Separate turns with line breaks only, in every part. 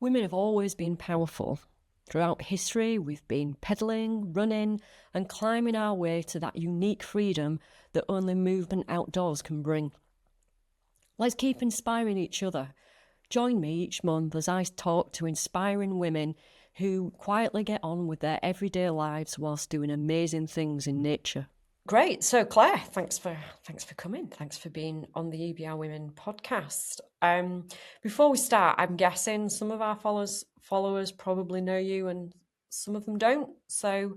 Women have always been powerful. Throughout history, we've been pedaling, running, and climbing our way to that unique freedom that only movement outdoors can bring. Let's keep inspiring each other. Join me each month as I talk to inspiring women who quietly get on with their everyday lives whilst doing amazing things in nature. Great. So Claire, thanks for coming. Thanks for being on the EBR Women podcast. Before we start, I'm guessing some of our followers probably know you and some of them don't. So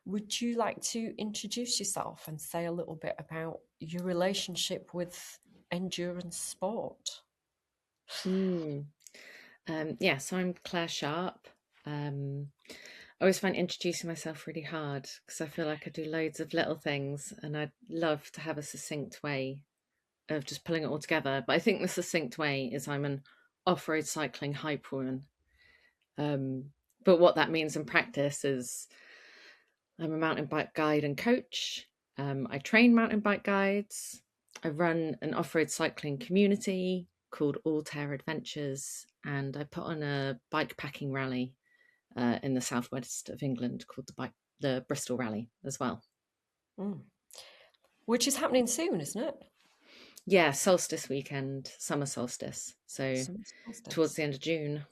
would you like to introduce yourself and say a little bit about your relationship with endurance sport?
So I'm Claire Sharpe. I always find introducing myself really hard because I feel like I do loads of little things and I'd love to have a succinct way of just pulling it all together. But I think the succinct way is I'm an off-road cycling hype woman. But what that means in practice is I'm a mountain bike guide and coach. I train mountain bike guides. I run an off-road cycling community called All Terre Adventures, and I put on a bikepacking rally in the southwest of England called the Bristol Rally as well.
Which is happening soon, isn't it?
Yeah, solstice weekend, summer solstice. So towards the end of June.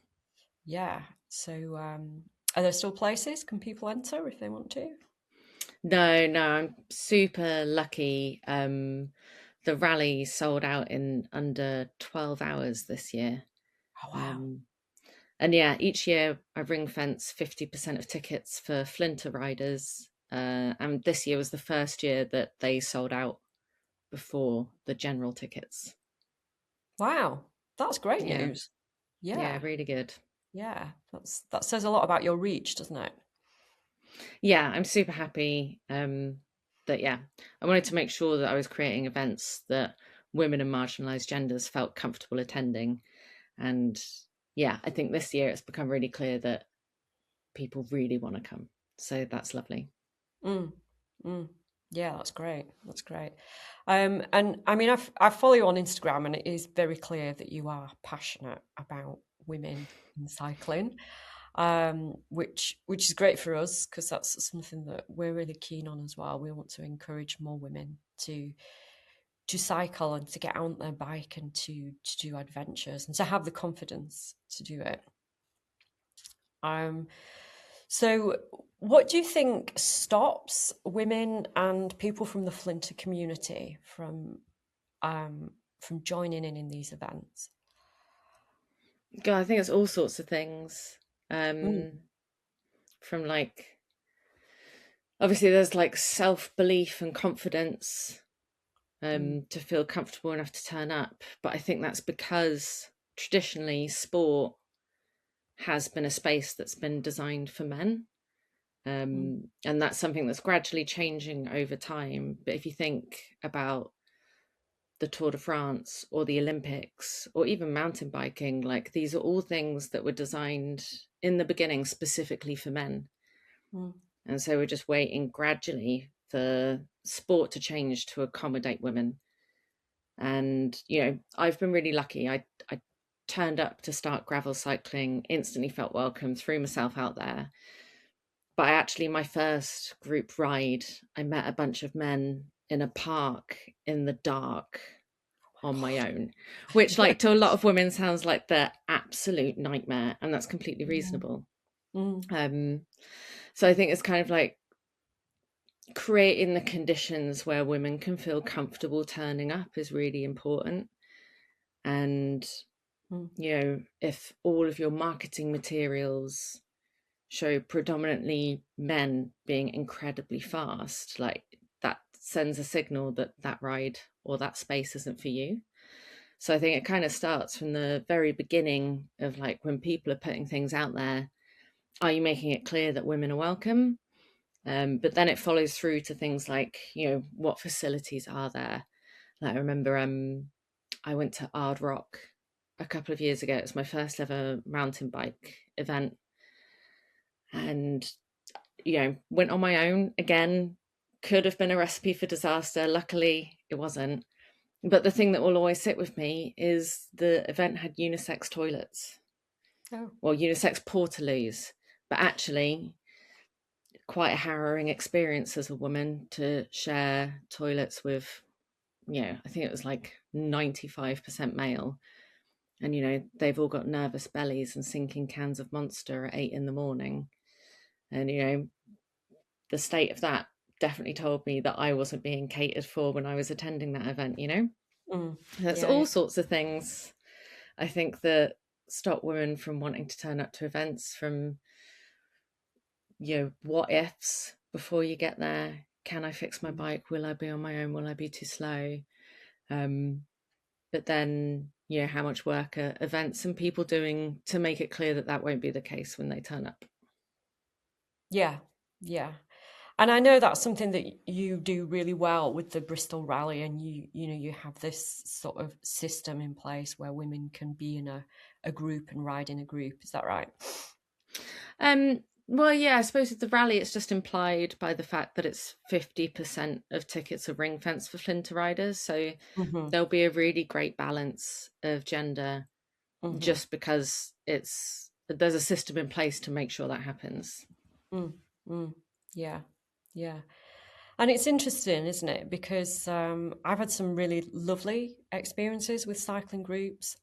Yeah. So are there still places? Can people enter if they want to?
No, I'm super lucky. The rally sold out in under 12 hours this year.
Oh, wow.
And yeah, each year I ring fence 50% of tickets for Flinter riders. And this year was the first year that they sold out before the general tickets.
Wow. That's great
Yeah.
news.
Yeah, really good.
Yeah. That says a lot about your reach, doesn't it?
Yeah, I'm super happy. I wanted to make sure that I was creating events that women and marginalised genders felt comfortable attending. And yeah, I think this year it's become really clear that people really want to come. So that's lovely.
Yeah, that's great. That's great. And I mean, I follow you on Instagram, and it is very clear that you are passionate about women in cycling, which is great for us because that's something that we're really keen on as well. We want to encourage more women to cycle and to get out on their bike and to do adventures and to have the confidence to do it. So what do you think stops women and people from the Flinter community from joining in these events?
God, I think it's all sorts of things.
Mm,
From like, obviously, there's like self-belief and confidence
mm,
to feel comfortable enough to turn up. But I think that's because traditionally sport has been a space that's been designed for men.
mm,
And that's something that's gradually changing over time. But if you think about the Tour de France or the Olympics or even mountain biking, like these are all things that were designed in the beginning specifically for men.
mm,
And so we're just waiting gradually for sport to change to accommodate women. And, I've been really lucky. I turned up to start gravel cycling, instantly felt welcome, threw myself out there. But my first group ride, I met a bunch of men in a park in the dark on my own, which like to a lot of women sounds like the absolute nightmare, and that's completely reasonable. So I think it's kind of like creating the conditions where women can feel comfortable turning up is really important. And if all of your marketing materials show predominantly men being incredibly fast, like that sends a signal that that ride or that space isn't for you. So I think it kind of starts from the very beginning of like when people are putting things out there, are you making it clear that women are welcome? But then it follows through to things like, what facilities are there? Like I remember I went to Ard Rock a couple of years ago. It was my first ever mountain bike event. And, went on my own again, could have been a recipe for disaster. Luckily, it wasn't. But the thing that will always sit with me is the event had unisex toilets.
Oh.
well, unisex portaloos, but actually quite a harrowing experience as a woman to share toilets with, I think it was like 95% male. And, they've all got nervous bellies and sinking cans of Monster at 8 in the morning. And, the state of that definitely told me that I wasn't being catered for when I was attending that event. There's
Yeah,
all
yeah.
sorts of things, I think, that stop women from wanting to turn up to events, from, what ifs before you get there. Can I fix my bike? Will I be on my own? Will I be too slow? But then, how much work are events and people doing to make it clear that that won't be the case when they turn up?
Yeah, yeah. And I know that's something that you do really well with the Bristol Rally, and you have this sort of system in place where women can be in a group and ride in a group. Is that right?
Well, yeah, I suppose with the rally, it's just implied by the fact that it's 50% of tickets are ring fenced for Flinter riders. So
Mm-hmm.
there'll be a really great balance of gender,
Mm-hmm.
just because there's a system in place to make sure that happens.
Mm, mm. Yeah, yeah. And it's interesting, isn't it? Because I've had some really lovely experiences with cycling groups,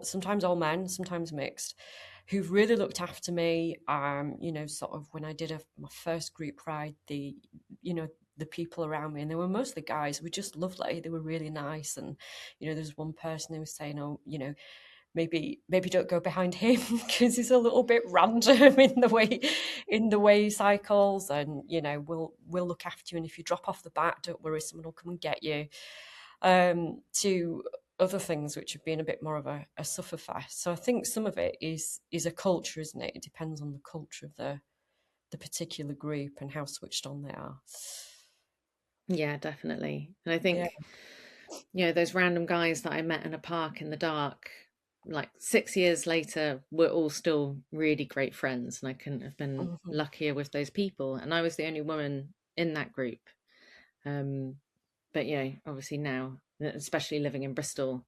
sometimes all men, sometimes mixed, who've really looked after me. Sort of when I did my first group ride, the people around me, and they were mostly guys, were just lovely. They were really nice. And, there's one person who was saying, oh, maybe don't go behind him because he's a little bit random in the way he cycles, and we'll look after you, and if you drop off the bat, don't worry, someone will come and get you. To other things which have been a bit more of a sufferfest. So I think some of it is a culture, isn't it? It depends on the culture of the particular group and how switched on they are.
Yeah, definitely. And I
Yeah.
think, those random guys that I met in a park in the dark, like 6 years later, we're all still really great friends. And I couldn't have been
Mhm.
luckier with those people. And I was the only woman in that group. Um, but, obviously now, especially living in Bristol,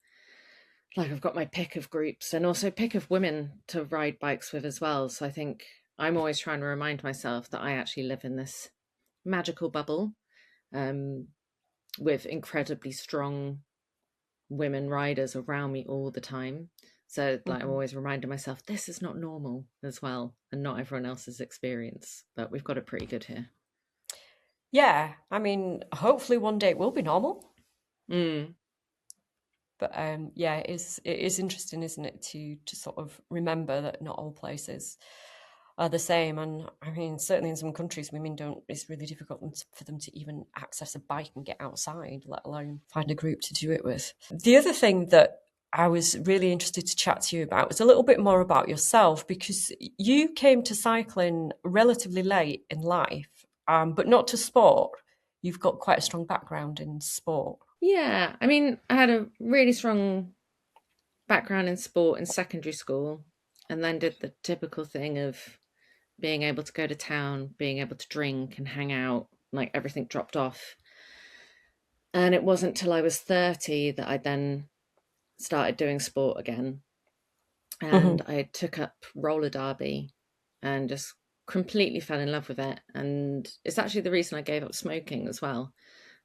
like I've got my pick of groups and also pick of women to ride bikes with as well. So I think I'm always trying to remind myself that I actually live in this magical bubble, um, with incredibly strong women riders around me all the time. So like I'm
Mhm.
always reminding myself this is not normal as well, and not everyone else's experience, but we've got it pretty good here.
Yeah, I mean, hopefully one day it will be normal.
Mm.
But yeah, it is interesting, isn't it, to sort of remember that not all places are the same. And I mean, certainly in some countries, women don't. It's really difficult for them to even access a bike and get outside, let alone find a group to do it with. The other thing that I was really interested to chat to you about was a little bit more about yourself, because you came to cycling relatively late in life, but not to sport. You've got quite a strong background in sport.
Yeah, I mean, I had a really strong background in sport in secondary school, and then did the typical thing of being able to go to town, being able to drink and hang out, like everything dropped off. And it wasn't till I was 30 that I then started doing sport again.
Mhm.
And I took up roller derby and just completely fell in love with it. And it's actually the reason I gave up smoking as well.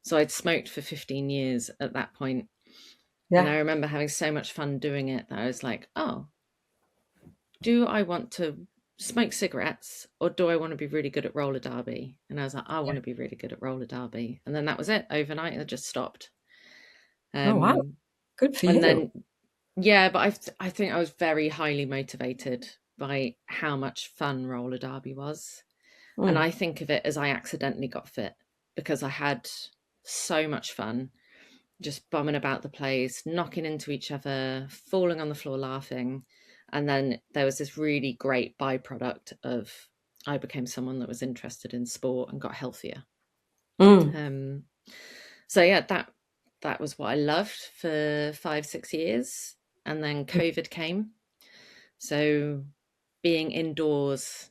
So I'd smoked for 15 years at that point. And
Yeah.
I remember having so much fun doing it that I was like, oh, do I want to smoke cigarettes or do I want to be really good at roller derby? And I was like, I
Yeah.
want to be really good at roller derby. And then that was it. Overnight, I just stopped.
Oh wow,
Um,
good for
and
you.
then, yeah, but I think I was very highly motivated by how much fun roller derby was. And
Mm.
I think of it as I accidentally got fit because I had so much fun just bumming about the place, knocking into each other, falling on the floor laughing. And then there was this really great byproduct of I became someone that was interested in sport and got healthier.
Mm.
Um, so yeah, that was what I loved for 5, 6 years. And then COVID came. So being indoors,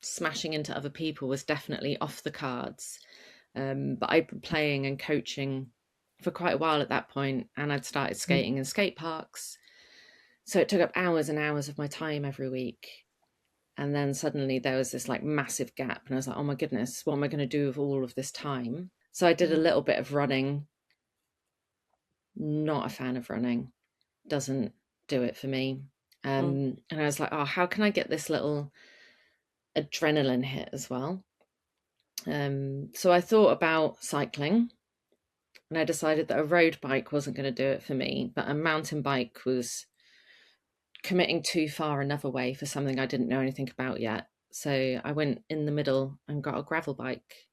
smashing into other people was definitely off the cards. But I'd been playing and coaching for quite a while at that point, and I'd started skating in skate parks. So it took up hours and hours of my time every week. And then suddenly there was this like massive gap. And I was like, oh my goodness, what am I going to do with all of this time? So I did a little bit of running. Not a fan of running. Doesn't do it for me. And I was like, oh, how can I get this little adrenaline hit as well? So I thought about cycling, and I decided that a road bike wasn't going to do it for me, but a mountain bike was committing too far another way for something I didn't know anything about yet. So I went in the middle and got a gravel bike,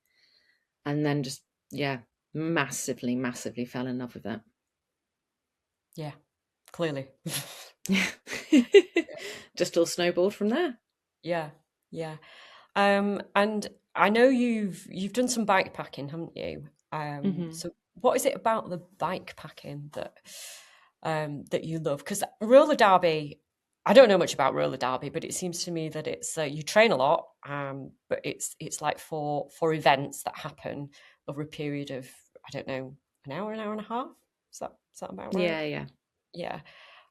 and then just, yeah, massively, massively fell in love with it.
Yeah, clearly.
Just all snowballed from there.
Yeah, yeah. And I know you've done some bike packing, haven't you? So what is it about the bike packing that that you love? Because roller derby, I don't know much about roller derby, but it seems to me that it's you train a lot, but it's like for events that happen over a period of, I don't know, an hour and a half. Is that about right?
Yeah, yeah.
Yeah,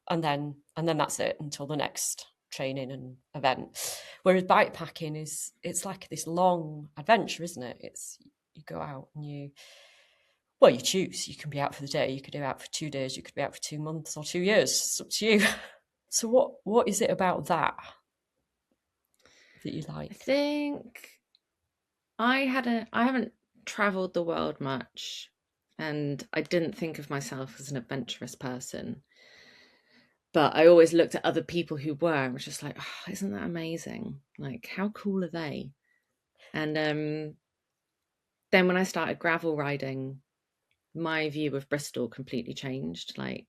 and then that's it until the next training and event. Whereas bike packing it's like this long adventure, isn't it? It's you go out and you choose. You can be out for the day, you could be out for 2 days, you could be out for 2 months or 2 years. It's up to you. So what is it about that you
I
like?
think I haven't traveled the world much, and I didn't think of myself as an adventurous person. But I always looked at other people who were and was just like, oh, isn't that amazing? Like, how cool are they? And then when I started gravel riding, my view of Bristol completely changed. Like,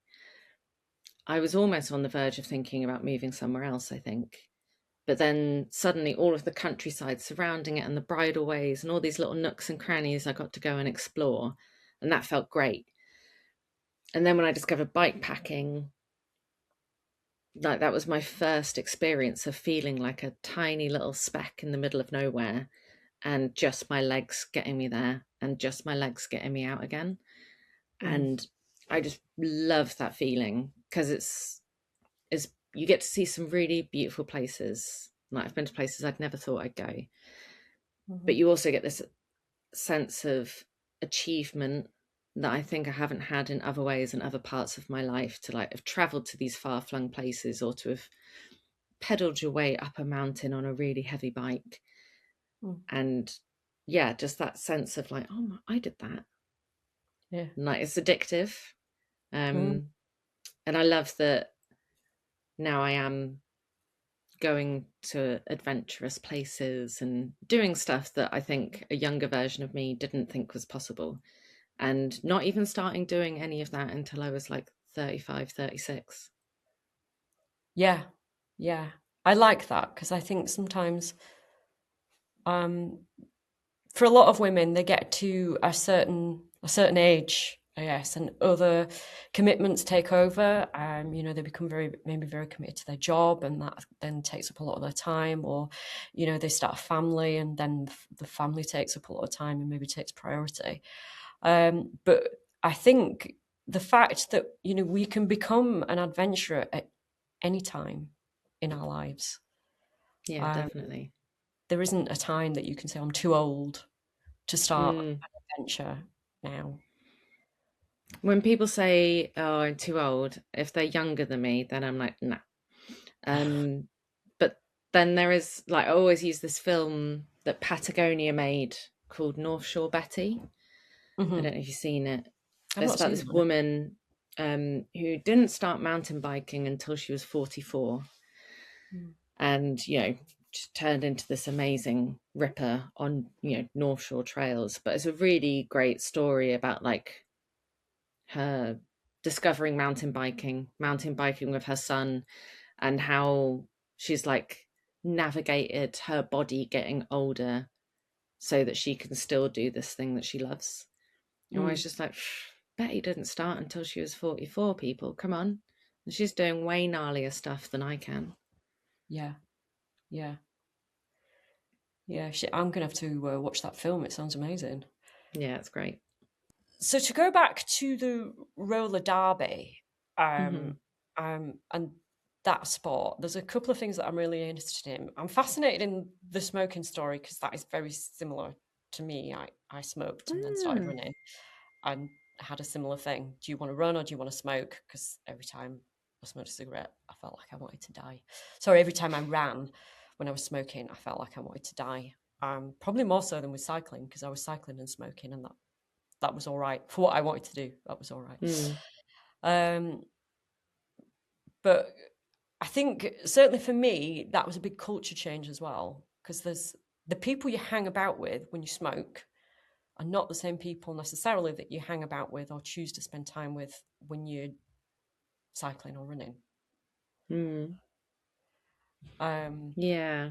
I was almost on the verge of thinking about moving somewhere else, I think. But then suddenly all of the countryside surrounding it and the bridleways and all these little nooks and crannies I got to go and explore. And that felt great. And then when I discovered bike packing, like that was my first experience of feeling like a tiny little speck in the middle of nowhere, and just my legs getting me there and just my legs getting me out again.
Mm,
And I just love that feeling because it's you get to see some really beautiful places. Like I've been to places I'd never thought I'd go, but
mhm,
you also get this sense of achievement that I think I haven't had in other ways in other parts of my life, to like have traveled to these far flung places or to have pedaled your way up a mountain on a really heavy bike.
mm,
And yeah, just that sense of like, oh, I did that.
yeah.
And like it's addictive.
Mm,
Um, and I love that now I am going to adventurous places and doing stuff that I think a younger version of me didn't think was possible. And not even starting doing any of that until I was like 35, 36.
yeah, yeah. I like that because I think sometimes um for a lot of women, they get to a certain age, I guess, and other commitments take over. They become maybe very committed to their job, and that then takes up a lot of their time. Or, they start a family, and then the family takes up a lot of time and maybe takes priority. But I think the fact that we can become an adventurer at any time in our lives.
Yeah,
Um,
definitely.
there isn't a time that you can say I'm too old to start
Mm.
an adventure now.
When people say, "Oh, I'm too old," if they're younger than me, then I'm like, "Nah." But then there is like I always use this film that Patagonia made called North Shore Betty. I don't
Hmm.
know if you've seen it.
I've
It's
not
about
seen
this
that.
woman who didn't start mountain biking until she was 44,
Mm.
and just turned into this amazing ripper on North Shore trails. But it's a really great story about like her discovering mountain biking with her son, and how she's like navigated her body getting older so that she can still do this thing that she loves. And I was
Mm.
just like, Betty didn't start until she was 44, people. Come on. And she's doing way gnarlier stuff than I can.
Yeah, yeah, yeah. I'm gonna have to watch that film. It sounds amazing.
Yeah, it's great.
So to go back to the roller derby,
Hmm.
and that sport, there's a couple of things that I'm really interested in. I'm fascinated in the smoking story because that is very similar to me. I smoked and then started running and had a similar thing. Do you want to run or do you want to smoke? Because every time I smoked a cigarette, I felt like I wanted to die. Sorry, every time I ran when I was smoking, I felt like I wanted to die. Probably more so than with cycling, because I was cycling and smoking, and that was all right for what I wanted to do. That was all right. But I think certainly for me, that was a big culture change as well, because there's the people you hang about with when you smoke are not the same people necessarily that you hang about with or choose to spend time with when you're cycling or running.
Yeah.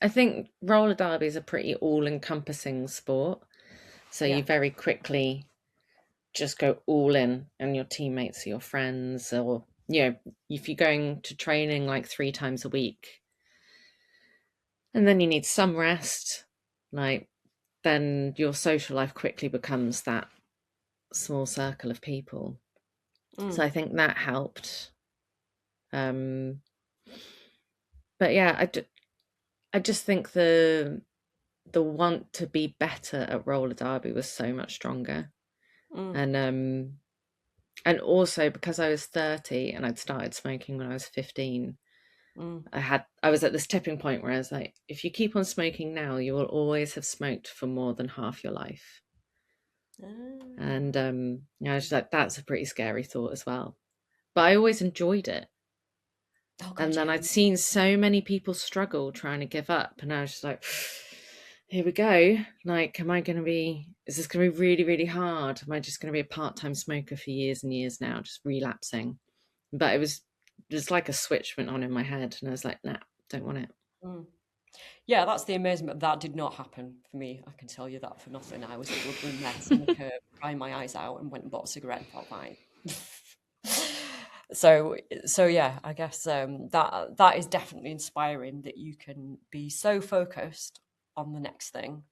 I think roller derby is a pretty all-encompassing sport. So
Yeah.
you very quickly just go all in, and your teammates are your friends, or if you're going to training like 3 times a week and then you need some rest, like, then your social life quickly becomes that small circle of people. So I think that helped. But yeah, I just think the want to be better at roller derby was so much stronger. And also because I was 30 and I'd started smoking when I was 15, I was at this tipping point where I was like, if you keep on smoking now, you will always have smoked for more than half your life. And I was like, that's a pretty scary thought as well. But I always enjoyed it.
Oh God,
And then
yeah.
I'd seen so many people struggle trying to give up, and I was just like, here we go. Like, is this going to be really, really hard? Am I just going to be a part-time smoker for years and years now, just relapsing? But it was just like a switch went on in my head, and I was like, nah, don't want it.
Yeah, that's the amazement. That did not happen for me. I can tell you that for nothing. I was a blubbering mess on the curb, crying my eyes out, and went and bought a cigarette and felt fine. So yeah, I guess that is definitely inspiring that you can be so focused on the next thing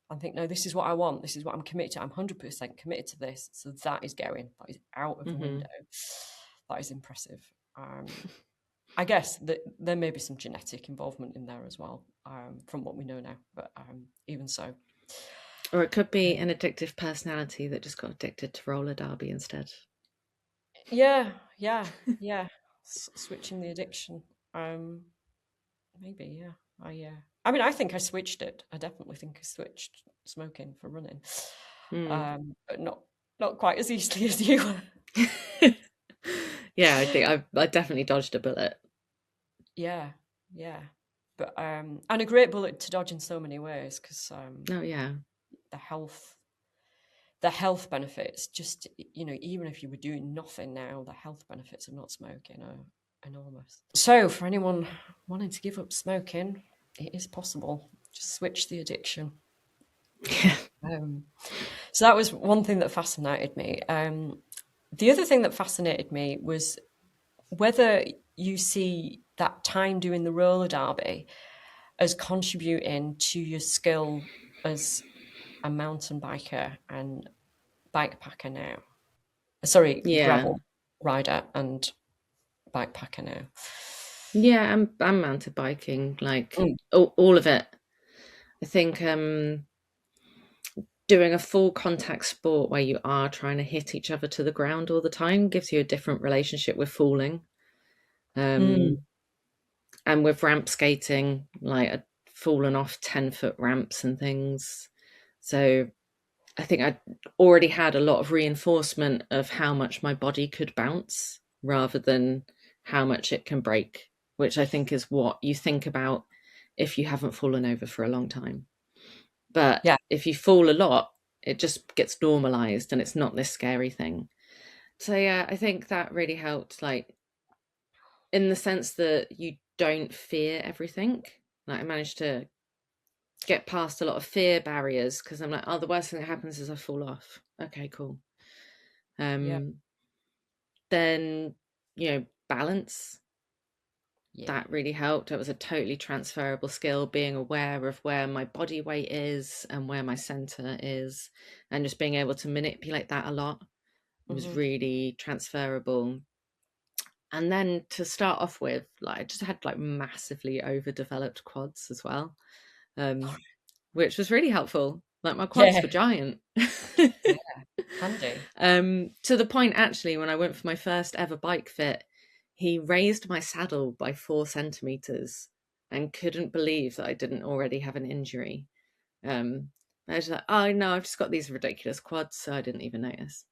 and think, no, this is what I want. This is what I'm committed to. I'm 100% committed to this. So that is going. That is out of the window. That is impressive. I guess that there may be some genetic involvement in there as well, from what we know now. But even so,
Or it could be an addictive personality that just got addicted to roller derby instead.
yeah. Switching the addiction, maybe. Yeah, I mean, I think I switched it. I definitely think I switched smoking for running, but not quite as easily as you.
Yeah, I think I definitely dodged a bullet.
Yeah, but and a great bullet to dodge in so many ways because
Oh yeah.
the health benefits, just even if you were doing nothing now, the health benefits of not smoking are enormous. So for anyone wanting to give up smoking, it is possible. Just switch the addiction. So that was one thing that fascinated me. The other thing that fascinated me was whether you see that time doing the roller derby as contributing to your skill as a mountain biker and bikepacker now. Sorry,
Yeah.
gravel rider and bikepacker now.
Yeah, I'm mountain biking, like all of it. I think doing a full contact sport where you are trying to hit each other to the ground all the time gives you a different relationship with falling. And with ramp skating, like I'd fallen off 10-foot ramps and things. So I think I already had a lot of reinforcement of how much my body could bounce rather than how much it can break, which I think is what you think about if you haven't fallen over for a long time. But
Yeah.
if you fall a lot, it just gets normalized and it's not this scary thing. So yeah, I think that really helped, like in the sense that you don't fear everything. Like I managed to get past a lot of fear barriers because I'm like, oh, the worst thing that happens is I fall off. Okay, cool.
Yeah.
Then balance,
Yeah.
that really helped. It was a totally transferable skill, being aware of where my body weight is and where my center is, and just being able to manipulate that a lot. It was really transferable. And then to start off with, like I just had like massively overdeveloped quads as well, which was really helpful. Like my quads
Yeah.
were giant.
Yeah. Handy.
To the point actually, when I went for my first ever bike fit, he raised my saddle by 4 centimeters and couldn't believe that I didn't already have an injury. I was like, oh no, I've just got these ridiculous quads, so I didn't even notice.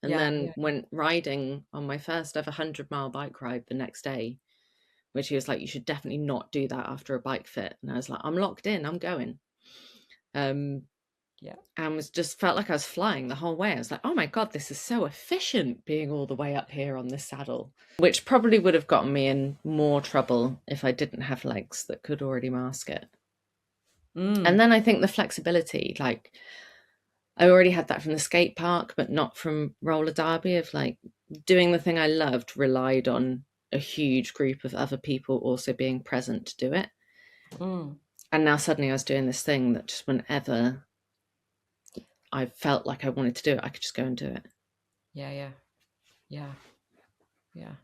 And
Yeah.
then
Yeah.
went riding on my first ever 100-mile bike ride the next day, which he was like, you should definitely not do that after a bike fit. And I was like, I'm locked in, I'm going.
Yeah.
And was just felt like I was flying the whole way. I was like, oh my God, this is so efficient being all the way up here on this saddle, which probably would have gotten me in more trouble if I didn't have legs that could already mask it. And then I think the flexibility, like I already had that from the skate park, but not from roller derby, of like doing the thing I loved relied on a huge group of other people also being present to do it. And now suddenly I was doing this thing that just whenever I felt like I wanted to do it, I could just go and do it.
Yeah. Yeah. Yeah. Yeah.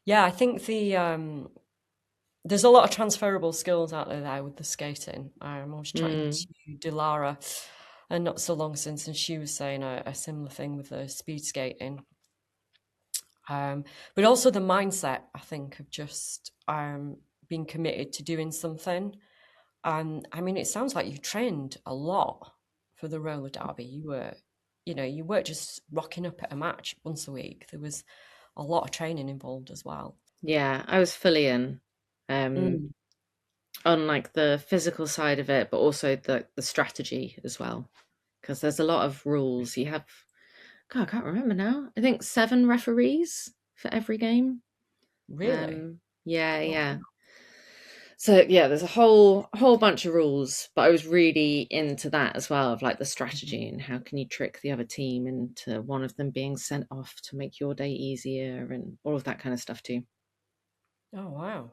Yeah. I think there's a lot of transferable skills out there with the skating. I was chatting to Dilara, and not so long since, and she was saying a similar thing with the speed skating. But also the mindset, I think, of just being committed to doing something. I mean, it sounds like you trained a lot for the roller derby. You weren't just rocking up at a match once a week. There was a lot of training involved as well.
Yeah, I was fully in
Mm.
on like the physical side of it, but also the strategy as well. Because there's a lot of rules. You have, God, I can't remember now. I think 7 referees for every game.
Really?
Yeah,
Oh,
yeah. So yeah, there's a whole bunch of rules, but I was really into that as well, of like the strategy and how can you trick the other team into one of them being sent off to make your day easier and all of that kind of stuff too.
oh wow.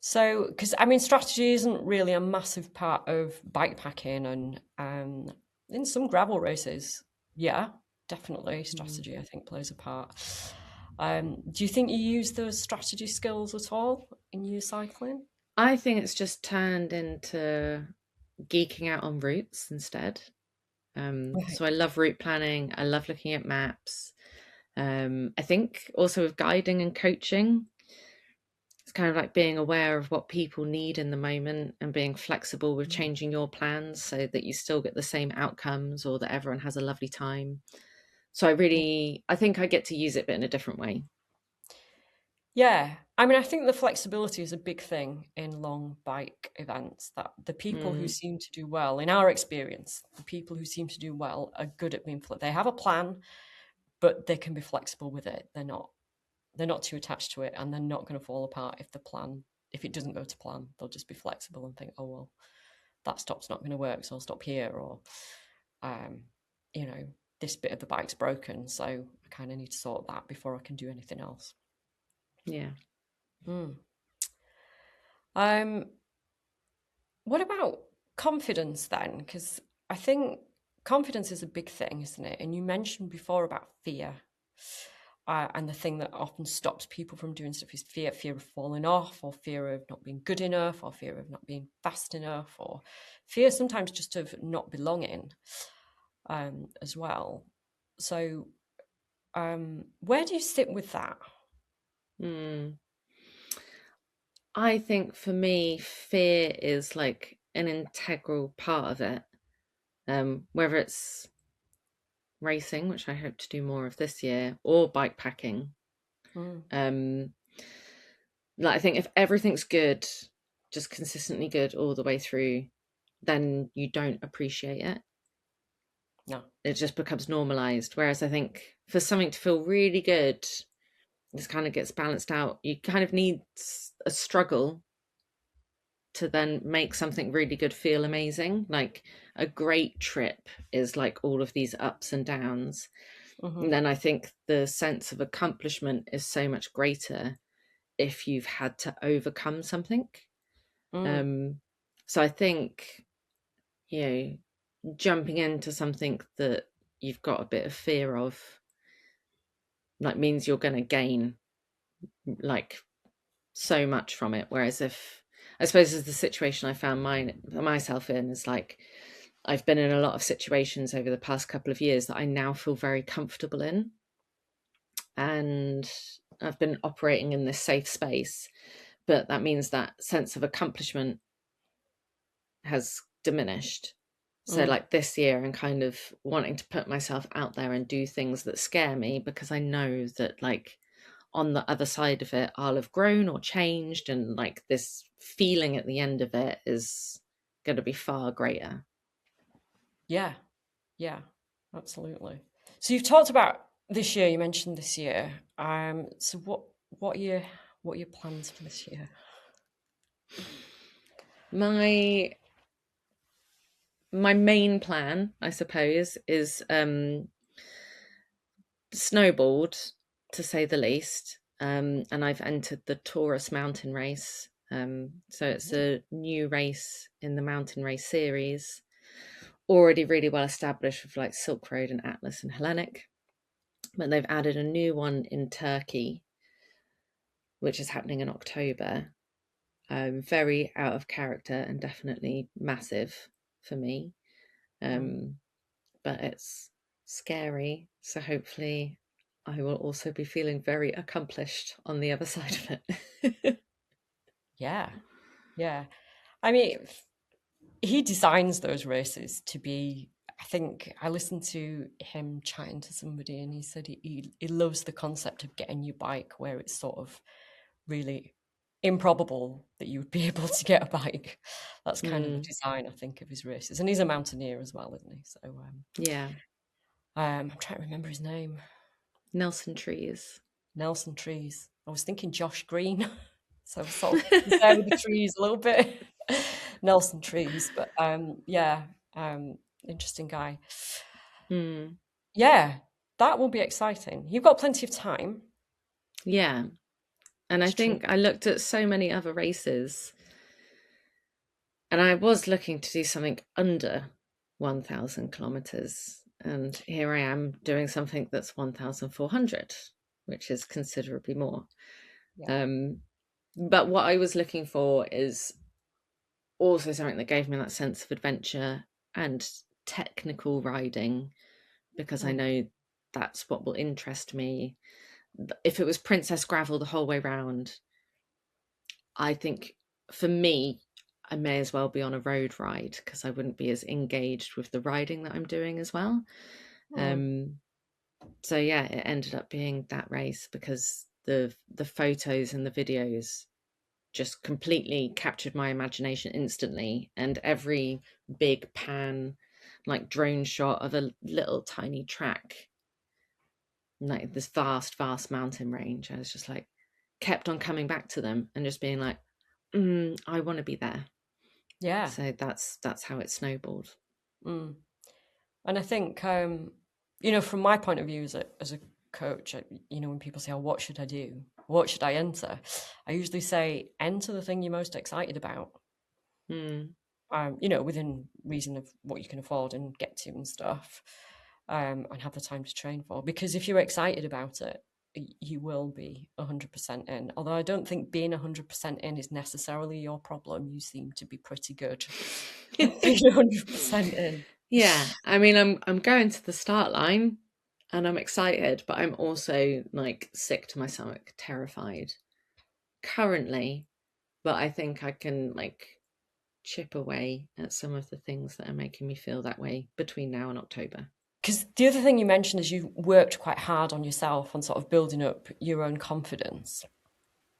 So, because I mean, strategy isn't really a massive part of bikepacking, and in some gravel races, yeah, definitely
Mm.
strategy I think plays a part. Do you think you use those strategy skills at all in your cycling?
I think it's just turned into geeking out on routes instead.
Right.
So I love route planning. I love looking at maps. I think also with guiding and coaching, it's kind of like being aware of what people need in the moment and being flexible with changing your plans so that you still get the same outcomes or that everyone has a lovely time. So I think I get to use it, but in a different way.
Yeah, I mean, I think the flexibility is a big thing in long bike events. That the people who
Mm,
seem to do well, in our experience, the people who seem to do well are good at being They have a plan, but they can be flexible with it. They're not too attached to it, and they're not going to fall apart if it doesn't go to plan. They'll just be flexible and think, oh well, that stop's not going to work, so I'll stop here, or um, you know, this bit of the bike's broken, so I kind of need to sort that before I can do anything else.
yeah.
Hmm. Um, what about confidence then? Because I think confidence is a big thing, isn't it? And you mentioned before about fear. And the thing that often stops people from doing stuff is fear of falling off, or fear of not being good enough, or fear of not being fast enough, or fear sometimes just of not belonging as well. So, where do you sit with that?
Mm. I think for me, fear is like an integral part of it. Whether it's racing, which I hope to do more of this year, or bike packing.
Mm,
Um, like I think if everything's good, just consistently good all the way through, then you don't appreciate it.
no.
It just becomes normalized. Whereas I think for something to feel really good, this kind of gets balanced out. You kind of need a struggle to then make something really good feel amazing. Like a great trip is like all of these ups and downs.
Hmm.
And then I think the sense of accomplishment is so much greater if you've had to overcome something.
Mm,
Um, so I think, you know, jumping into something that you've got a bit of fear of like means you're going to gain like so much from it. Whereas if, I suppose, is the situation I found myself in, is like I've been in a lot of situations over the past couple of years that I now feel very comfortable in, and I've been operating in this safe space, but that means that sense of accomplishment has diminished. So like this year, I'm kind of wanting to put myself out there and do things that scare me, because I know that like on the other side of it, I'll have grown or changed, and like this feeling at the end of it is going to be far greater.
Yeah, yeah, absolutely. So you've talked about this year. You mentioned this year. So what are your plans for this year?
My my main plan, I suppose, is snowboard, to say the least. And I've entered the Taurus mountain race. So it's a new race in the mountain race series, already really well established with like Silk Road and Atlas and Hellenic. But they've added a new one in Turkey, which is happening in October. Very out of character and definitely massive for me. But it's scary. So hopefully I will also be feeling very accomplished on the other side of it.
Yeah, yeah. I mean, he designs those races to be. I think I listened to him chatting to somebody, and he said he loves the concept of getting your bike where it's sort of really improbable that you would be able to get a bike. That's kind of the design, I think, of his races. And he's a mountaineer as well, isn't he? So
Yeah.
I'm trying to remember his name.
Nelson trees.
Nelson Trees. I was thinking Josh Green. So sort of there with the trees a little bit. Nelson Trees. But yeah, interesting guy.
Mm.
Yeah, that will be exciting. You've got plenty of time.
Yeah. And I
It's true.
think I looked at so many other races, and I was looking to do something under 1,000 kilometers. And here I am doing something that's 1,400, which is considerably more.
Yeah.
But what I was looking for is also something that gave me that sense of adventure and technical riding, because I know that's what will interest me. If it was Princess Gravel the whole way round, I think for me, I may as well be on a road ride, because I wouldn't be as engaged with the riding that I'm doing as well. So yeah, it ended up being that race, because the photos and the videos just completely captured my imagination instantly, and every big pan, like drone shot of a little tiny track, like this vast mountain range, I was just like kept on coming back to them and just being like, I want to be there.
Yeah.
So that's how it snowballed.
Mm. And I think, from my point of view as a coach, when people say, "Oh, what should I do? What should I enter?" I usually say, "Enter the thing you're most excited about."
Mm.
Within reason of what you can afford and get to and stuff, and have the time to train for. Because if you're excited about it, you will be 100% in. Although I don't think being 100% in is necessarily your problem. You seem to be pretty good being 100% in.
Yeah, I mean, I'm going to the start line and I'm excited, but I'm also like sick to my stomach, terrified currently. But I think I can like chip away at some of the things that are making me feel that way between now and October.
Because the other thing you mentioned is you worked quite hard on yourself on sort of building up your own confidence.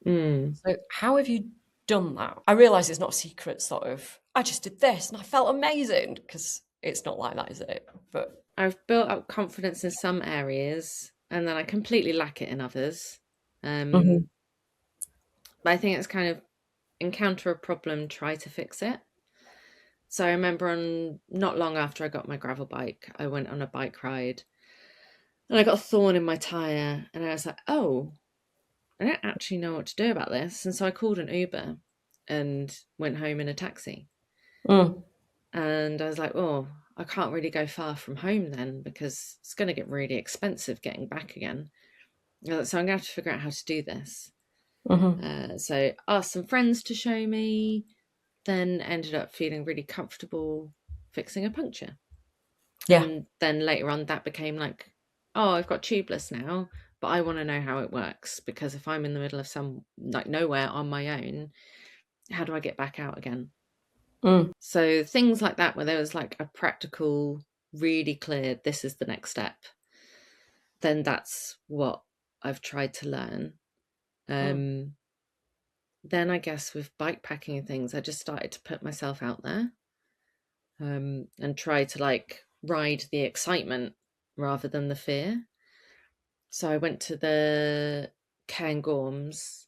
Mm.
So how have you done that? I realise it's not a secret sort of, I just did this and I felt amazing, because it's not like that, is it? But
I've built up confidence in some areas and then I completely lack it in others.
Mhm.
But I think it's kind of encounter a problem, try to fix it. So I remember not long after I got my gravel bike, I went on a bike ride and I got a thorn in my tyre, and I was like, oh, I don't actually know what to do about this. And so I called an Uber and went home in a taxi.
Mm.
And I was like, oh, I can't really go far from home then, because it's going to get really expensive getting back again. So I'm going to have to figure out how to do this.
Mm-hmm.
So asked some friends to show me, then ended up feeling really comfortable fixing a puncture.
Yeah.
And then later on that became like, oh, I've got tubeless now, but I want to know how it works, because if I'm in the middle of some like nowhere on my own, how do I get back out again?
Mm.
So things like that, where there was like a practical, really clear, this is the next step, then that's what I've tried to learn.
Mm.
Then I guess with bike packing and things, I just started to put myself out there, and try to like ride the excitement rather than the fear. So I went to the Cairngorms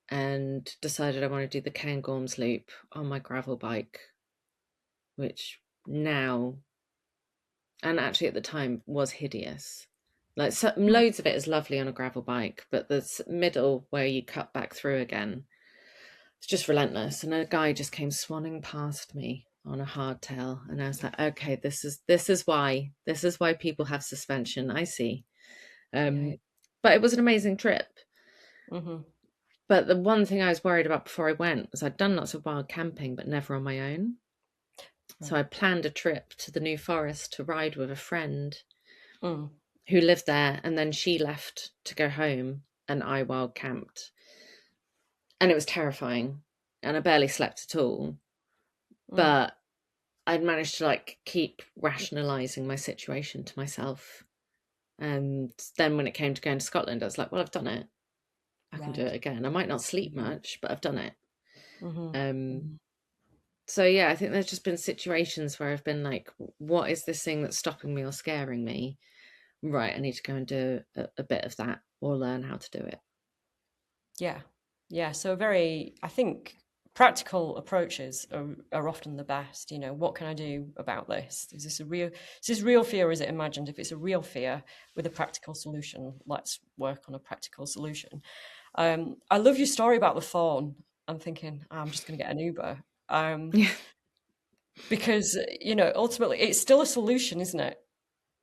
and decided I want to do the Cairngorms loop on my gravel bike, which now, and actually at the time, was hideous. Like
Mm.
loads of it is lovely on a gravel bike, but the middle where you cut back through again, it's just relentless. And a guy just came swanning past me on a hardtail, and I was like, okay, this is why people have suspension. I see.
Yeah.
But it was an amazing trip.
Mm-hmm.
But the one thing I was worried about before I went was I'd done lots of wild camping, but never on my own. So
Right.
I planned a trip to the New Forest to ride with a friend
Mm.
who lived there, and then she left to go home, and I wild camped. And it was terrifying, and I barely slept at all.
Mm.
But I'd managed to like keep rationalizing my situation to myself. And then when it came to going to Scotland, I was like, well, I've done it. I can do
Right.
it again. I might not sleep
Mm-hmm.
much, but I've done it.
Mm-hmm.
Um,
Mm-hmm.
so yeah, I think there's just been situations where I've been like, what is this thing that's stopping me or scaring me? Right, I need to go and do a bit of that or learn how to do it.
Yeah. Yeah. So very, I think practical approaches are often the best. You know, what can I do about this? Is this real fear or is it imagined? If it's a real fear with a practical solution, let's work on a practical solution. I love your story about the phone. I'm thinking, I'm just going to get an Uber.
Yeah.
Because, you know, ultimately it's still a solution, isn't it?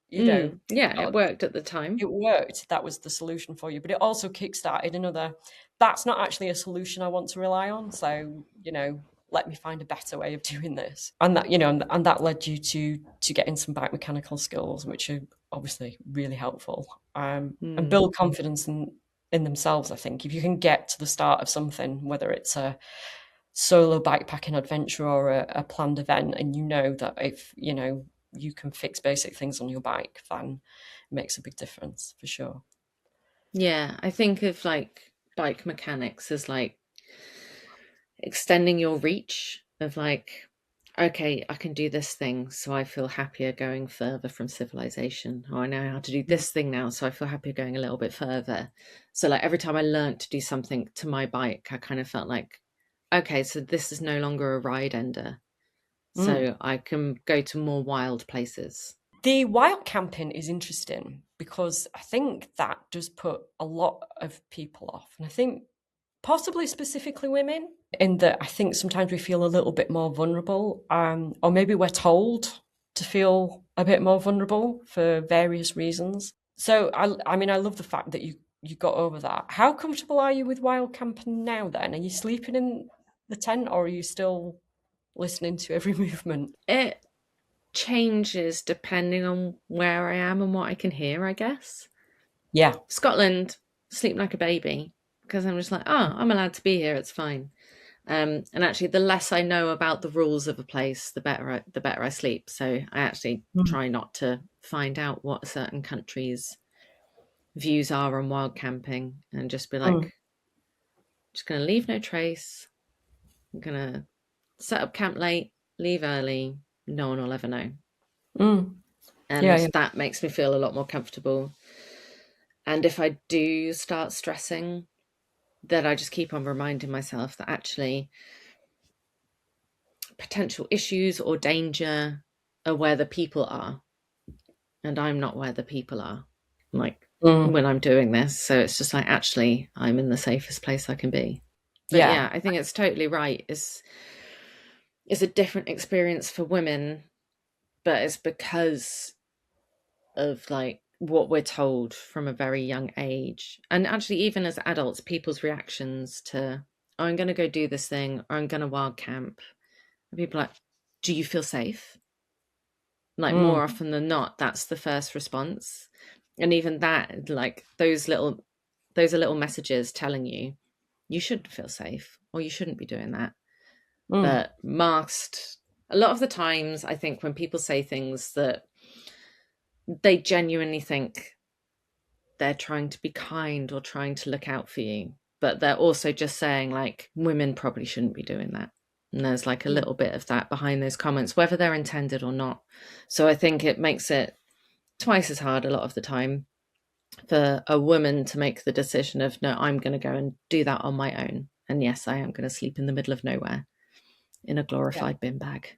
You know,
Yeah, it worked at the time.
it worked. That was the solution for you, but it also kickstarted another. That's not actually a solution I want to rely on. So, you know, let me find a better way of doing this. And that, you know, and that led you to getting some bike mechanical skills, which are obviously really helpful. And
Mm.
build confidence in themselves. I think if you can get to the start of something, whether it's a solo bikepacking adventure or a planned event, and you know that if you know you can fix basic things on your bike, then it makes a big difference for sure.
Yeah, I think of like bike mechanics as like extending your reach of like, okay, I can do this thing, so I feel happier going further from civilization. Or I know how to do
Mm.
this thing now, so I feel happier going a little bit further. So like every time I learned to do something to my bike, I kind of felt like, okay, so this is no longer a ride ender.
Mm.
So I can go to more wild places.
The wild camping is interesting because I think that does put a lot of people off, and I think possibly specifically women, in that I think sometimes we feel a little bit more vulnerable, or maybe we're told to feel a bit more vulnerable for various reasons. So I mean, I love the fact that you got over that. How comfortable are you with wild camping now? Then are you sleeping in the tent, or are you still listening to every movement?
It changes depending on where I am and what I can hear, I guess.
Yeah.
Scotland, sleep like a baby, because I'm just like, oh, I'm allowed to be here. It's fine. And actually, the less I know about the rules of a place, the better I sleep. So I actually
Mm.
try not to find out what a certain country's views are on wild camping, and just be
Mm.
like, just gonna leave no trace. I'm gonna set up camp late, leave early. No one will ever know,
Mm. Yeah,
and
yeah.
that makes me feel a lot more comfortable. And if I do start stressing, then I just keep on reminding myself that actually potential issues or danger are where the people are, and I'm not where the people are, like
Mm.
when I'm doing this. So it's just like, actually, I'm in the safest place I can be. But
Yeah.
yeah, I think it's totally right. It's a different experience for women, but it's because of like what we're told from a very young age. And actually, even as adults, people's reactions to, oh, I'm going to go do this thing, or I'm going to wild camp. And people are like, do you feel safe? Like,
Mm,
more often than not, that's the first response. And even that, like, those are little messages telling you you should feel safe or you shouldn't be doing that.
mm,
But masked, a lot of the times, I think when people say things that they genuinely think they're trying to be kind or trying to look out for you, but they're also just saying, like, women probably shouldn't be doing that. And there's like a
mm.
little bit of that behind those comments, whether they're intended or not. So I think it makes it twice as hard a lot of the time for a woman to make the decision of, no, I'm going to go and do that on my own. And yes, I am going to sleep in the middle of nowhere in a
Yeah.
glorified bin bag.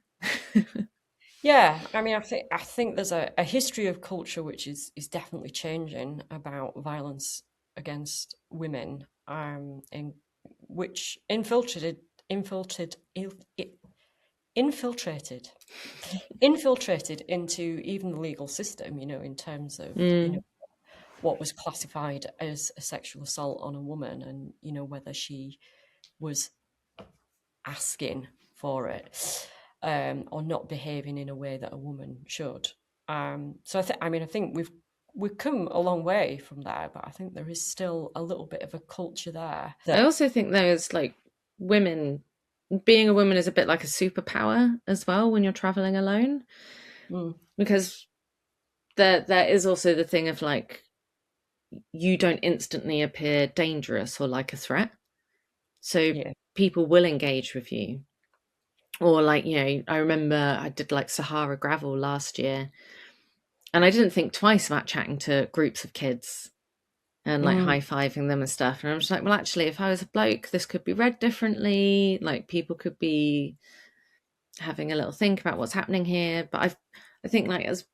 Yeah, I mean, I think there's a history of culture which is definitely changing about violence against women, in which infiltrated infiltrated infiltrated into even the legal system. In terms of
Mm,
what was classified as a sexual assault on a woman, and whether she was asking for it, or not behaving in a way that a woman should. So I think we've come a long way from there, but I think there is still a little bit of a culture there
I
that
also think there's like, women, being a woman is a bit like a superpower as well when you're traveling alone,
mm,
because there is also the thing of like, you don't instantly appear dangerous or like a threat, so
yeah,
people will engage with you. Or like, I remember I did like Sahara gravel last year, and I didn't think twice about chatting to groups of kids and like
mm,
high-fiving them and stuff. And I'm just like, well, actually, if I was a bloke, this could be read differently. Like, people could be having a little think about what's happening here. But I think, like, as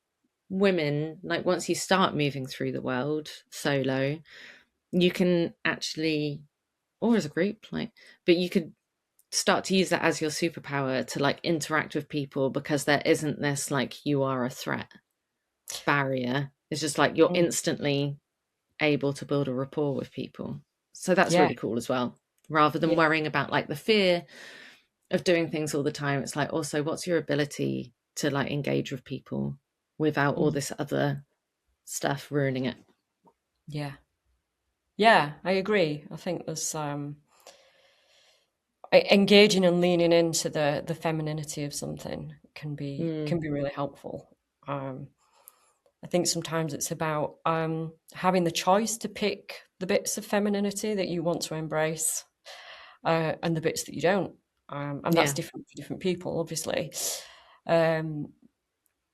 women, like, once you start moving through the world solo, you can actually, or as a group, like, but you could start to use that as your superpower to like interact with people, because there isn't this like, you are a threat barrier. It's just like you're
mm,
instantly able to build a rapport with people. So that's
yeah,
really cool as well. Rather than
yeah,
worrying about like the fear of doing things all the time, it's like, also, what's your ability to like engage with people without all
mm,
this other stuff ruining it.
yeah, yeah. I agree. I think there's engaging and leaning into the femininity of something can be
Mm,
can be really helpful. Um, I think sometimes it's about having the choice to pick the bits of femininity that you want to embrace, and the bits that you don't. And that's
yeah.
different for different people, obviously. Um,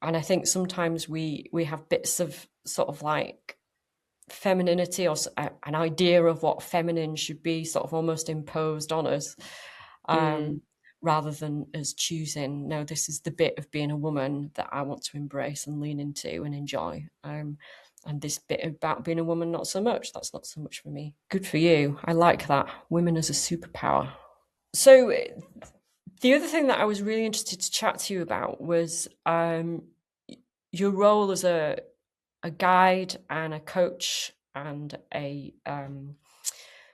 and I think sometimes we have bits of sort of like femininity, or an idea of what feminine should be, sort of almost imposed on us,
Mm,
um, rather than us choosing, no, this is the bit of being a woman that I want to embrace and lean into and enjoy. And this bit about being a woman, not so much. That's not so much for me. Good for you. I like that. Women as a superpower. So, the other thing that I was really interested to chat to you about was your role as a guide and a coach and a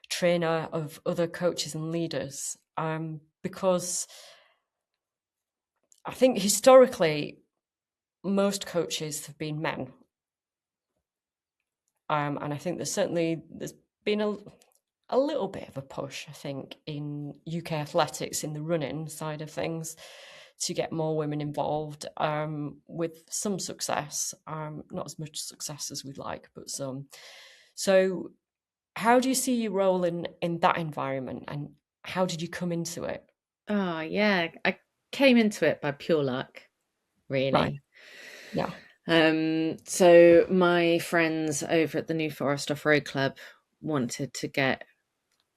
trainer of other coaches and leaders. Because I think historically, most coaches have been men. And I think there's been a little bit of a push, I think, in UK athletics, in the running side of things, to get more women involved, with some success, not as much success as we'd like, but some. So, how do you see your role in that environment, and how did you come into it?
oh yeah, I came into it by pure luck,
Right.
really.
Yeah.
So my friends over at the New Forest Off-Road Club wanted to get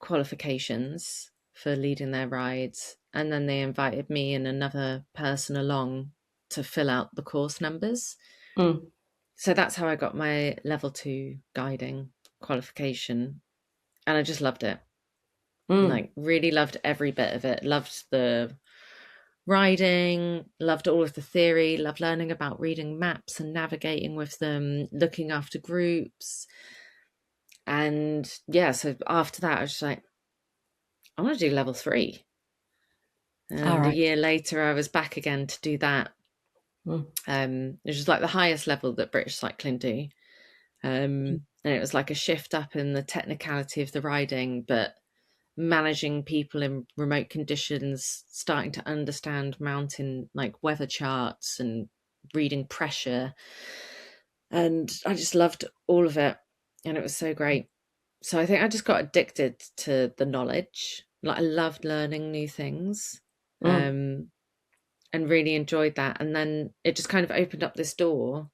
qualifications for leading their rides, and then they invited me and another person along to fill out the course numbers.
Mm,
So that's how I got my level 2 guiding qualification, and I just loved it.
mm,
Like, really loved every bit of it. Loved the riding, loved all of the theory, loved learning about reading maps and navigating with them, looking after groups. And yeah, so after that, I was just like, I want to do level 3.
All
And a
right.
year later, I was back again to do that, which is like the highest level that British cycling do. And it was like a shift up in the technicality of the riding, but managing people in remote conditions, starting to understand mountain like weather charts and reading pressure. And I just loved all of it. And it was so great. So I think I just got addicted to the knowledge. Like I loved learning new things. And really enjoyed that. And then it just kind of opened up this door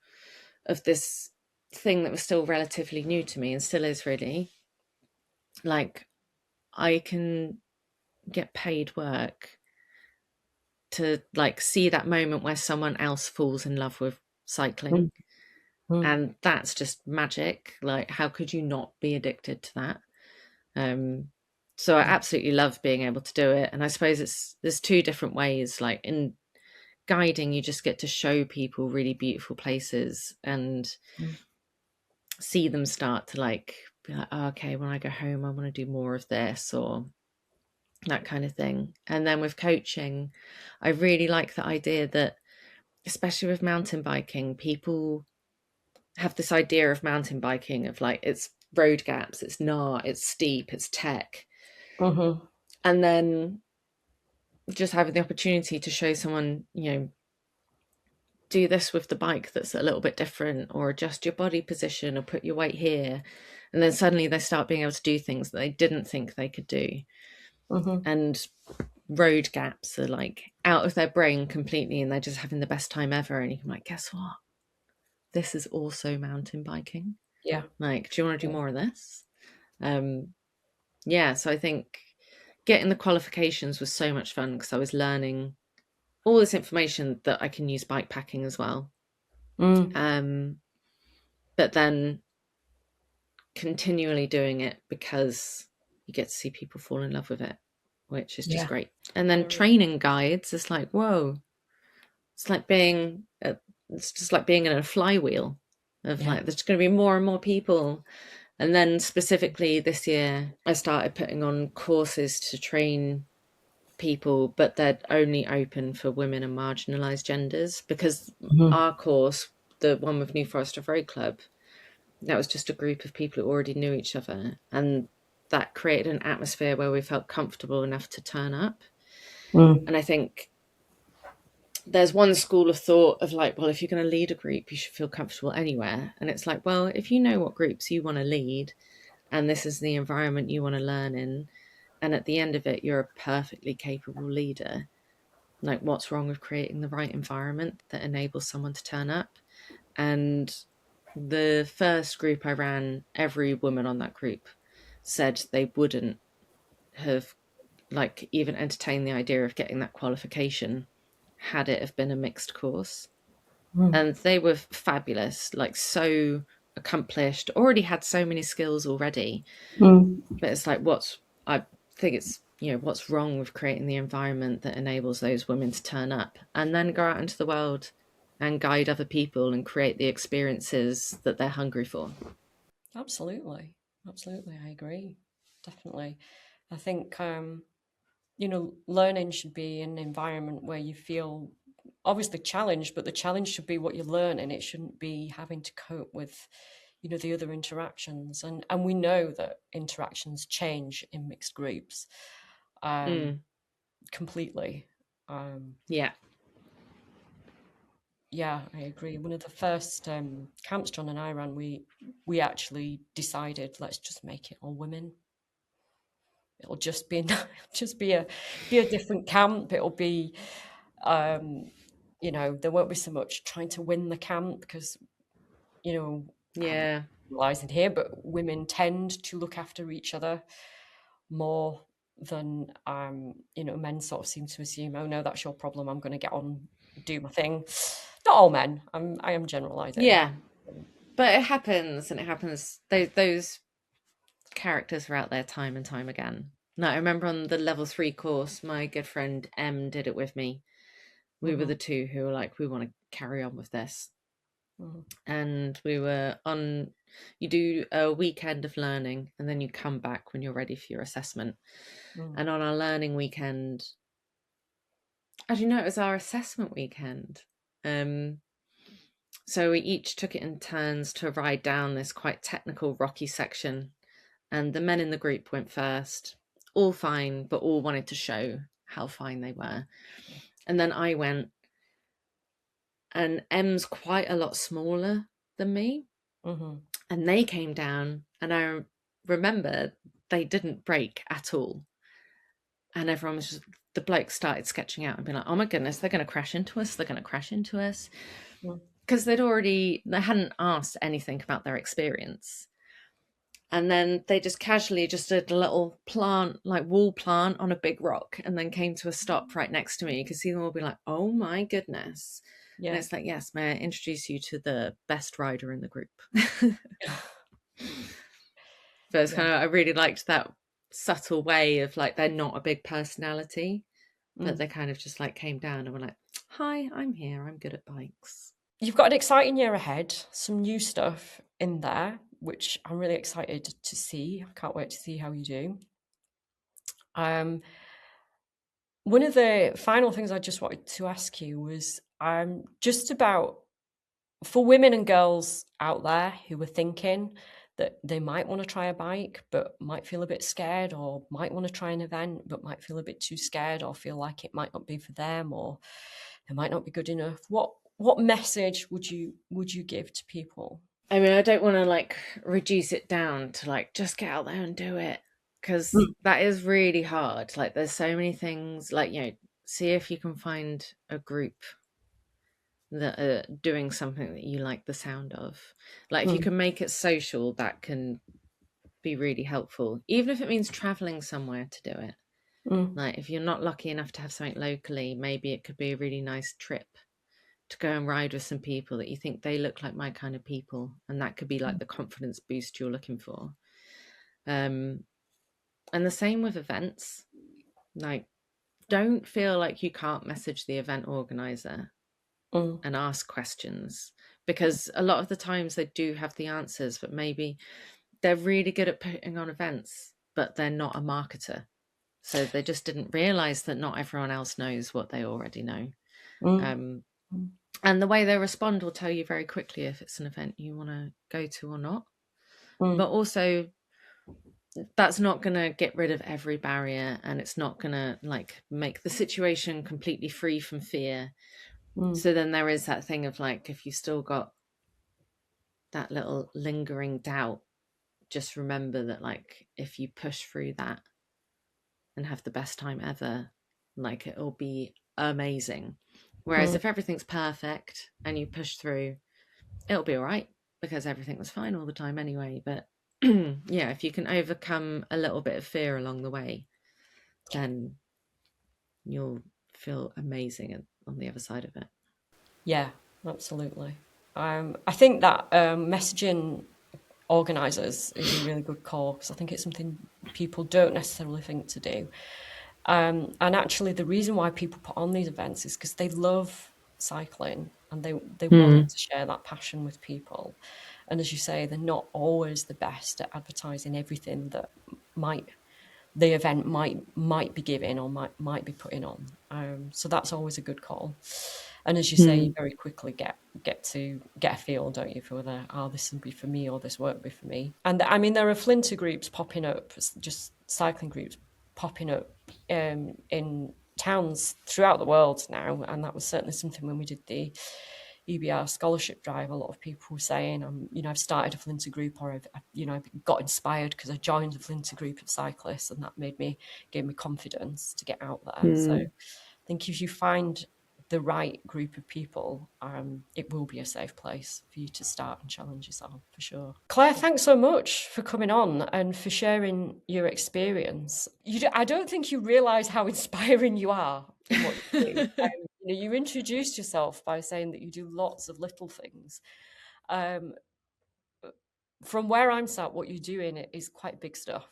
of this thing that was still relatively new to me and still is really. Like I can get paid work to like see that moment where someone else falls in love with cycling. And that's just magic. Like how could you not be addicted to that? So I absolutely love being able to do it. And I suppose there's two different ways. Like in guiding, you just get to show people really beautiful places and see them start to like be like, oh, okay, when I go home I want to do more of this or that kind of thing. And then with coaching, I really like the idea that especially with mountain biking, people have this idea of mountain biking of like it's road gaps, it's gnar, it's steep, it's tech. And then just having the opportunity to show someone, do this with the bike that's a little bit different, or adjust your body position or put your weight here, and then suddenly they start being able to do things that they didn't think they could do. And road gaps are like out of their brain completely and they're just having the best time ever, and you can like, guess what, this is also mountain biking.
Yeah.
Like, do you want to do more of this? Yeah, so I think getting the qualifications was so much fun because I was learning all this information that I can use bike packing as well. But then continually doing it because you get to see people fall in love with it, which is just great. And then training guides, it's like, whoa, it's like it's just like being in a flywheel of like, there's going to be more and more people. And then specifically this year, I started putting on courses to train people, but they're only open for women and marginalised genders because our course, the one with New Forest Road Club, that was just a group of people who already knew each other, and that created an atmosphere where we felt comfortable enough to turn up. And I think there's one school of thought of like, well, if you're going to lead a group, you should feel comfortable anywhere. And it's like, well, if you know what groups you want to lead and this is the environment you want to learn in, and at the end of it you're a perfectly capable leader, like what's wrong with creating the right environment that enables someone to turn up? And the first group I ran, every woman on that group said they wouldn't have like even entertained the idea of getting that qualification had it have been a mixed course. And they were fabulous, like so accomplished, already had so many skills already. But it's like, I think it's, what's wrong with creating the environment that enables those women to turn up and then go out into the world and guide other people and create the experiences that they're hungry for.
Absolutely. I agree. Definitely. I think, learning should be an environment where you feel obviously challenged, but the challenge should be what you're learning. It shouldn't be having to cope with, the other interactions. And we know that interactions change in mixed groups completely.
Yeah.
Yeah, I agree. One of the first camps John and I ran, we actually decided let's just make it all women. It'll just be just be a different camp. It'll be there won't be so much trying to win the camp because
Yeah.
realizing here, but women tend to look after each other more than men sort of seem to assume, oh no, that's your problem, I'm going to get on, do my thing. Not all men, I am generalizing.
Yeah, but it happens, and it happens. Those characters are out there time and time again. No, I remember on the level 3 course, my good friend Em did it with me. We were the two who were like, we want to carry on with this. And we were on, you do a weekend of learning and then you come back when you're ready for your assessment. And on our learning weekend, as you know, it was our assessment weekend. So we each took it in turns to ride down this quite technical, rocky section. And the men in the group went first, all fine, but all wanted to show how fine they were. And then I went, and Em's quite a lot smaller than me. And they came down, and I remember they didn't brake at all. And everyone was just, the blokes started sketching out and being like, oh my goodness, they're going to crash into us. They're going to crash into us. Because they hadn't asked anything about their experience. And then they just casually just did a little plant, like wall plant on a big rock, and then came to a stop right next to me. You could see them all be like, oh my goodness. Yeah. And it's like, yes, may I introduce you to the best rider in the group? But it's kind of, I really liked that subtle way of like, they're not a big personality, but they kind of just like came down and were like, hi, I'm here. I'm good at bikes.
You've got an exciting year ahead, some new stuff in there, which I'm really excited to see. I can't wait to see how you do. One of the final things I just wanted to ask you was just about, for women and girls out there who are thinking that they might want to try a bike but might feel a bit scared, or might want to try an event but might feel a bit too scared, or feel like it might not be for them, or it might not be good enough. What message would you give to people?
I mean, I don't want to like reduce it down to like just get out there and do it, because that is really hard. Like there's so many things, like, you know, see if you can find a group that are doing something that you like the sound of. Like if you can make it social, that can be really helpful, even if it means traveling somewhere to do it. Like if you're not lucky enough to have something locally, maybe it could be a really nice trip to go and ride with some people that you think they look like my kind of people, and that could be like the confidence boost you're looking for. And the same with events. Like, don't feel like you can't message the event organizer and ask questions, because a lot of the times they do have the answers, but maybe they're really good at putting on events, but they're not a marketer. So they just didn't realize that not everyone else knows what they already know. And the way they respond will tell you very quickly if it's an event you want to go to or not. But also, that's not going to get rid of every barrier, and it's not going to like make the situation completely free from fear. So then there is that thing of like, if you still got that little lingering doubt, just remember that like if you push through that and have the best time ever, like it'll be amazing. Whereas if everything's perfect and you push through, it'll be all right, because everything was fine all the time anyway. But yeah, if you can overcome a little bit of fear along the way, then you'll feel amazing on the other side of it.
Yeah, absolutely. I think that messaging organisers is a really good call, because I think it's something people don't necessarily think to do. And actually, the reason why people put on these events is because they love cycling and they want to share that passion with people. And as you say, they're not always the best at advertising everything that the event might be giving or might be putting on. So that's always a good call. And as you say, you very quickly get a feel, don't you, for whether this will be for me or this won't be for me. And I mean, there are flinter groups popping up, just cycling groups popping up in towns throughout the world now, and that was certainly something when we did the EBR scholarship drive. A lot of people were saying, I've started a flinter group, or I got inspired because I joined a flinter group of cyclists, and that gave me confidence to get out there. So I think if you find the right group of people, it will be a safe place for you to start and challenge yourself, for sure. Claire, thanks so much for coming on and for sharing your experience. I don't think you realise how inspiring you are in what you do. You introduced yourself by saying that you do lots of little things. From where I'm sat, what you're doing is quite big stuff.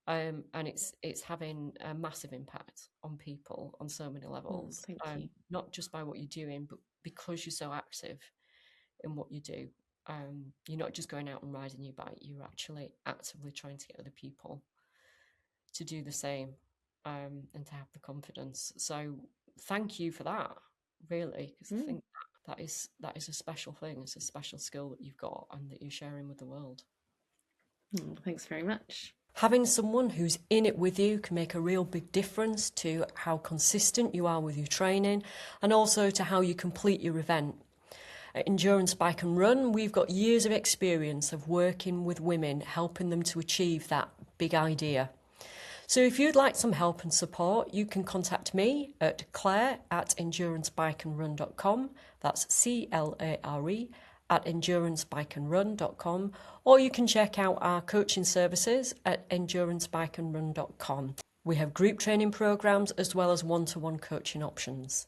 And it's having a massive impact on people on so many levels.
Thank you.
Not just by what you're doing, but because you're so active in what you do. You're not just going out and riding your bike, you're actually actively trying to get other people to do the same, and to have the confidence. So thank you for that, really, because I think that is a special thing. It's a special skill that you've got and that you're sharing with the world.
Thanks very much.
Having someone who's in it with you can make a real big difference to how consistent you are with your training and also to how you complete your event. At Endurance Bike and Run, we've got years of experience of working with women, helping them to achieve that big idea. So if you'd like some help and support, you can contact me at claire@enduranceBikeandRun.com. That's CLARE @enduranceBikeandRun.com, or you can check out our coaching services at enduranceBikeandRun.com. We have group training programs as well as one-to-one coaching options.